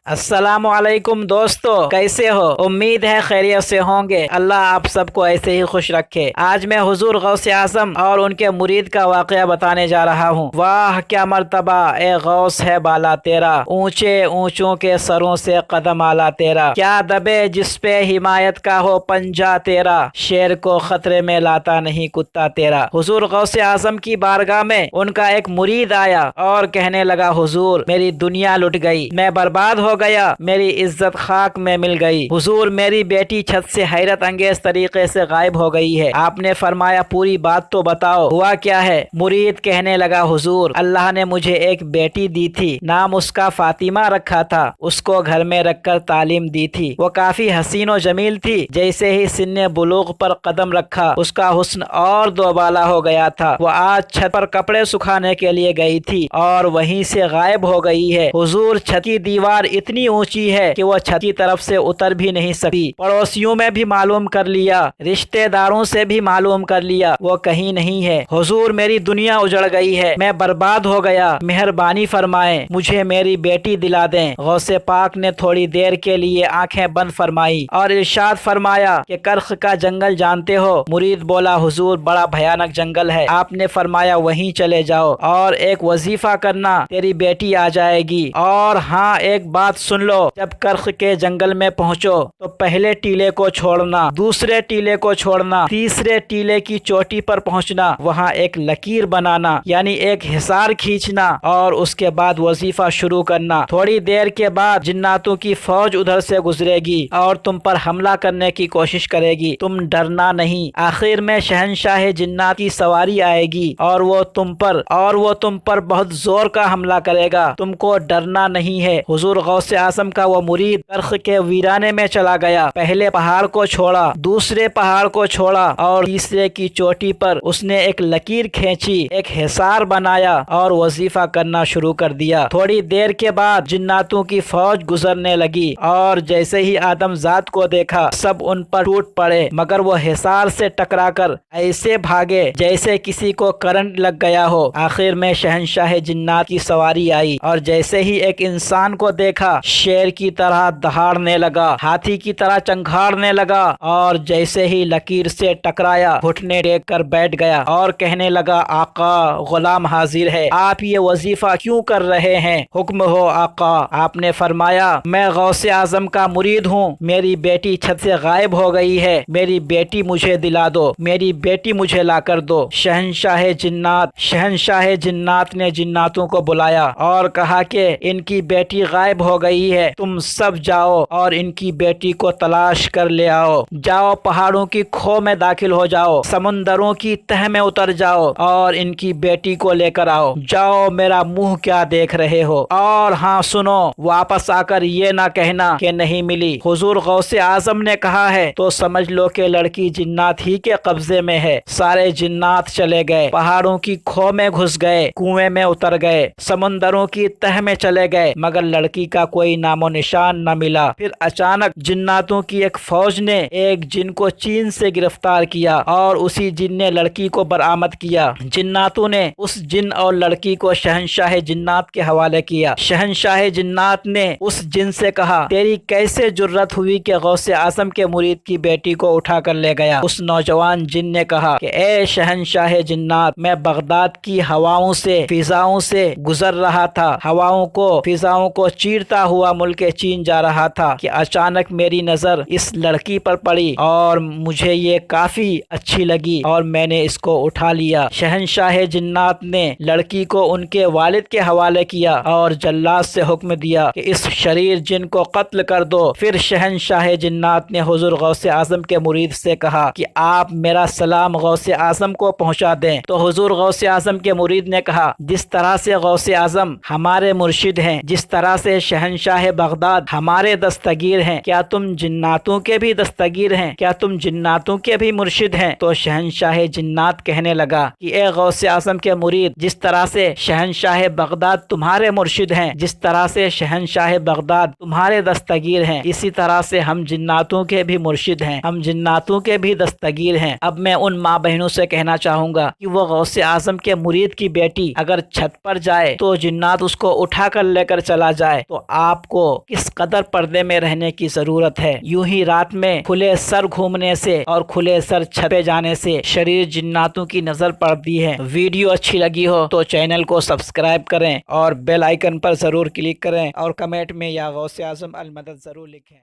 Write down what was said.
अस्सलामु अलैकुम दोस्तों, कैसे हो? उम्मीद है खैरियत से होंगे। अल्लाह आप सबको ऐसे ही खुश रखे। आज मैं हुजूर गौसे आजम और उनके मुरीद का वाकया बताने जा रहा हूँ। वाह क्या मर्तबा ए गौस है बाला तेरा, ऊंचे ऊंचों के सरों से कदम आला तेरा। क्या दबे जिस पे हिमायत का हो पंजा तेरा, शेर को खतरे में लाता नहीं कुत्ता तेरा। हुजूर गौसे आजम की बारगाह में उनका एक मुरीद आया और कहने लगा, हुजूर मेरी दुनिया लुट गई, मैं बर्बाद हो गया, मेरी इज्जत खाक में मिल गई। हुजूर मेरी बेटी छत से हैरत अंगेज तरीके से गायब हो गई है। आपने फरमाया पूरी बात तो बताओ, हुआ क्या है? मुरीद कहने लगा, हुजूर अल्लाह ने मुझे एक बेटी दी थी, नाम उसका फातिमा रखा था, उसको घर में रखकर तालीम दी थी। वो काफी हसीन और जमील थी। जैसे ही सिन्ने बुलूग पर कदम रखा उसका हुस्न और दोबाला हो गया था। वो आज छत पर कपड़े सुखाने के लिए गई थी और वहीं से गायब हो गई है। हुजूर छत की दीवार इतनी ऊंची है कि वो छत की तरफ से उतर भी नहीं सकती। पड़ोसियों में भी मालूम कर लिया, रिश्तेदारों से भी मालूम कर लिया, वो कहीं नहीं है। हुजूर मेरी दुनिया उजड़ गई है, मैं बर्बाद हो गया, मेहरबानी फरमाएं, मुझे मेरी बेटी दिला दें। गौसे पाक ने थोड़ी देर के लिए आंखें बंद फरमाई और इरशाद फरमाया कि कर्ख का जंगल जानते हो? मुरीद बोला, हुजूर बड़ा भयानक जंगल है। आपने फरमाया वहीं चले जाओ और एक वजीफा करना, तेरी बेटी आ जाएगी। और हाँ एक बात सुन लो, जब कर्ख के जंगल में पहुँचो तो पहले टीले को छोड़ना, दूसरे टीले को छोड़ना, तीसरे टीले की चोटी पर पहुँचना, वहाँ एक लकीर बनाना यानी एक हिसार खींचना और उसके बाद वजीफा शुरू करना। थोड़ी देर के बाद जिन्नातों की फौज उधर से गुजरेगी और तुम पर हमला करने की कोशिश करेगी। तुम डरना नहीं, आखिर में शहंशाह जिन्नात की सवारी आएगी और वो तुम पर बहुत जोर का हमला करेगा। तुमको डरना नहीं है। हुजूर गौसे आजम का वो मुरीद कर्ख के वीराने में चला गया। पहले पहाड़ को छोड़ा, दूसरे पहाड़ को छोड़ा और तीसरे की चोटी पर उसने एक लकीर खींची, एक हिसार बनाया और वजीफा करना शुरू कर दिया। थोड़ी देर के बाद जिन्नातों की फौज गुजरने लगी और जैसे ही आदमजात को देखा सब उन पर टूट पड़े, मगर वो हिसार से टकराकर ऐसे भागे जैसे किसी को करंट लग गया हो। आखिर में शहंशाह जिन्नात की सवारी आई और जैसे ही एक इंसान को देखा शेर की तरह दहाड़ने लगा, हाथी की तरह चंघाड़ने लगा और जैसे ही लकीर से टकराया घुटने टेक कर बैठ गया और कहने लगा, आका गुलाम हाजिर है, आप ये वजीफा क्यों कर रहे हैं? हुक्म हो आका। आपने फरमाया, मैं गौसे आजम का मुरीद हूँ, मेरी बेटी छत से गायब हो गई है, मेरी बेटी मुझे दिला दो, मेरी बेटी मुझे ला कर दो। शहंशाह जिन्नात ने जिन्नातों को बुलाया और कहा कि इनकी बेटी गायब हो गई है, तुम सब जाओ और इनकी बेटी को तलाश कर ले आओ। जाओ पहाड़ों की खो में दाखिल हो जाओ, समुंदरों की तह में उतर जाओ और इनकी बेटी को लेकर आओ। जाओ, मेरा मुंह क्या देख रहे हो? और हाँ सुनो, वापस आकर ये ना कहना कि नहीं मिली। हुजूर गौसे आजम ने कहा है तो समझ लो कि लड़की जिन्नात ही के कब्जे में है। सारे जिन्नात चले गए, पहाड़ों की खो में घुस गए, कुएं में उतर गए, समुंदरों की तह में चले गए, मगर लड़की का कोई नामो निशान न मिला। फिर अचानक जिन्नातों की एक फौज ने एक जिन को चीन से गिरफ्तार किया और उसी जिन ने लड़की को बरामद किया। जिन्नातों ने उस जिन और लड़की को शहंशाह जिन्नात के हवाले किया। शहंशाह जिन्नात ने उस जिन से कहा, तेरी कैसे जुर्रत हुई कि गौसे आजम के मुरीद की बेटी को उठा कर ले गया? उस नौजवान जिन ने कहा कि ए शहंशाह जिन्नात, मैं बगदाद की हवाओं से फिजाओं से गुजर रहा था, फिजाओं को चीरता हुआ मुल्क चीन जा रहा था कि अचानक मेरी नजर इस लड़की पर पड़ी और मुझे ये काफी अच्छी लगी और मैंने इसको उठा लिया। शहंशाह जिन्नात ने लड़की को उनके वालिद के हवाले किया और जल्लाद से हुक्म दिया कि इस शरीर जिन को कत्ल कर दो। फिर शहंशाह जिन्नात ने हुजूर गौसे आजम के मुरीद से कहा कि आप मेरा सलाम गौसे आजम को पहुंचा दें। तो हुजूर गौसे आजम के मुरीद ने कहा, जिस तरह से गौसे आजम हमारे मुर्शिद हैं, जिस तरह से शहंशाह बगदाद हमारे दस्तगीर हैं, क्या तुम जिन्नातों के भी दस्तगीर हैं? क्या तुम जिन्नातों के भी मुर्शिद हैं? तो शहंशाह जिन्नात कहने लगा कि ए गौसे आजम के मुरीद, जिस तरह से शहंशाह बगदाद तुम्हारे मुर्शिद हैं, जिस तरह से शहंशाह बगदाद तुम्हारे दस्तगीर हैं, इसी तरह से हम जिन्नातों के भी मुर्शिद हैं, हम जिन्नातों के भी दस्तगीर हैं। अब मैं उन माँ बहनों से कहना चाहूंगा कि वो गौसे आजम के मुरीद की बेटी अगर छत पर जाए तो जिन्नात उसको उठा कर लेकर चला जाए, तो آپ کو کس قدر پردے میں رہنے کی ضرورت ہے۔ یوں ہی رات میں کھلے سر گھومنے سے اور کھلے سر چھت پہ جانے سے شریر جناتوں کی نظر پڑتی ہے۔ ویڈیو اچھی لگی ہو تو چینل کو سبسکرائب کریں اور بیل آئیکن پر ضرور کلک کریں اور کمنٹ میں یا غوث اعظم المدد ضرور لکھیں۔